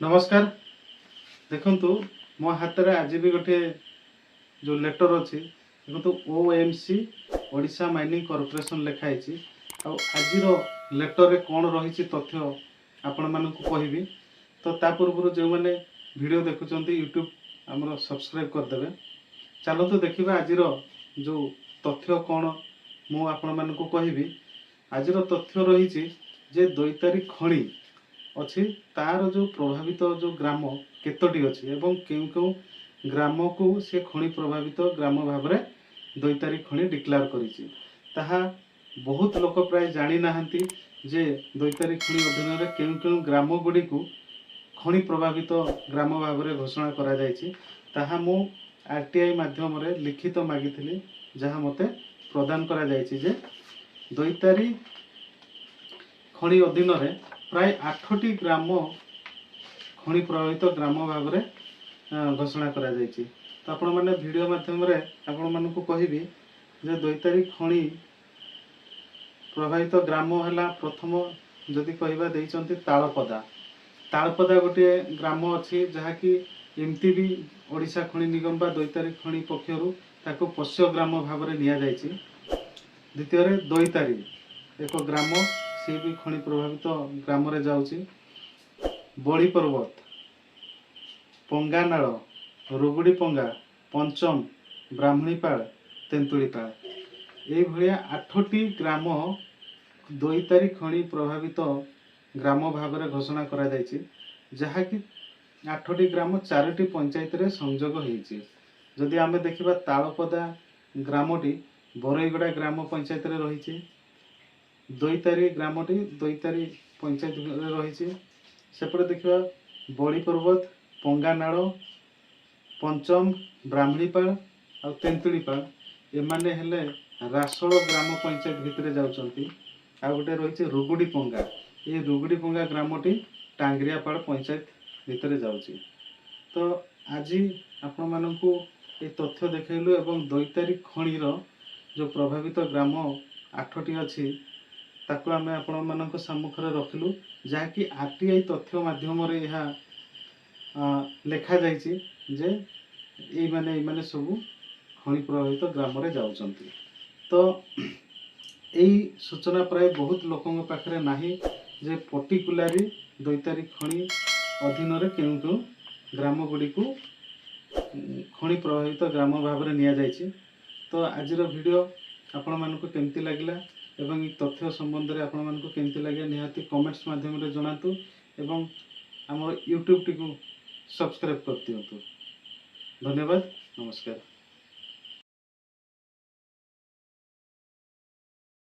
नमस्कार। देखंतु मो हाथ में आज भी गोटे जो लेटर अच्छी देखो ओएमसी ओडिशा माइनिंग कॉर्पोरेशन लिखाई आज लेटर रे कौन रही तथ्य आपण मानक कहबी। तो ता पूर्व जो मैंने वीडियो देखुं यूट्यूब आमर सब्सक्राइब करदे। चलतु देखा आज जो तथ्य कौन मु आपण मानक कहबी। आज तथ्य रही जे दैतारी खणी अच्छी तार जो प्रभावित जो ग्राम केतोटी अच्छी एवं केउ केउ ग्राम को से खणी प्रभावित ग्राम भाव में दैतारी खणी डिक्लेयर करिछि। ताहा बहुत लोक प्राय जानी नाहंती जे दैतारी खणी अधीन रे केउ केउ ग्राम गुडी को खणी प्रभावित ग्राम भाव में घोषणा करा जायछि। ताहा मु आरटीआई माध्यम रे लिखित मागिथिली जहा मते प्रदान करा जायछि जे दैतारी खणी अधीन रे प्राय 8टी ग्राम खणी प्रभावित ग्राम भाव में घोषणा करा जायछि। तो आपण माने वीडियो माध्यम रे आपण मानकु कहबी जे दैतारी खणी प्रभावित ग्राम हला प्रथम जदि कहबा देइचंती तालपदा। तालपदा गोटे ग्राम अछि जहा कि एमती भी ओडिशा खणी निगम बा दैतारी खणी पक्षरु ताको पोष्य ग्राम भाव में निया जायछि। द्वितीय रे दैतारी एक ग्राम सी भी खणी प्रभावित ग्राम रे जाउछि। बड़ी पर्वत, पंगानाल, रुगुड़ी पंगा, पंचम, ब्राह्मणीपाल, तेंतुलीपाल ए भलिया 8टी ग्राम दैतारी खणी प्रभावित ग्राम भाव में घोषणा करा जायछि। जहा कि 8टी ग्राम 4टी पंचायत रे संयोग होईछि। जदि आमे देखिबा तालपदा ग्रामटी बरईगड़ा ग्राम पंचायत रे रहिछि। दैतारी ग्रामटी दैतारी पंचायत रही। सेपटे देखा बड़ी पर्वत, पंगानाल, पंचम, ब्राह्मणीपाल और तेंतुलीपाल एमाने हेले रासोल ग्राम पंचायत भितर जाउछंती। आ गोटे रही रुगुड़ी पंगा, ये रुगुड़ी पंगा ग्रामटी टांगरियापाड़ पंचायत भितर जाउछि। तो आज आपण मानकु ए तथ्य देखैलु एवं दैतारी खणीर जो प्रभावित ग्राम 8टी अछि ताको आमे आपण मानक सम्मुख रे रखिलु जहाँकि आरटीआई तथ्य माध्यम रे यह लेखा जाइछि जे एई माने सब खणी प्रभावित ग्राम रे जाउछंती। तो एई सूचना प्राय बहुत लोकंग पाखरे नाही जे पर्टिकुलारी दैतारी खणी अधीन रे केउ केउ ग्राम गुडी को खणी प्रभावित ग्राम भाव में निया जाइछि। तो आजिर वीडियो आपण मानक केमती लागला एवं तथ्य संबंध में आपण मानक केमती लगे निहाती कमेंट्स माध्यम रे जणातु एवं हमर यूट्यूब टी को सब्सक्राइब कर दियंतु। धन्यवाद, नमस्कार।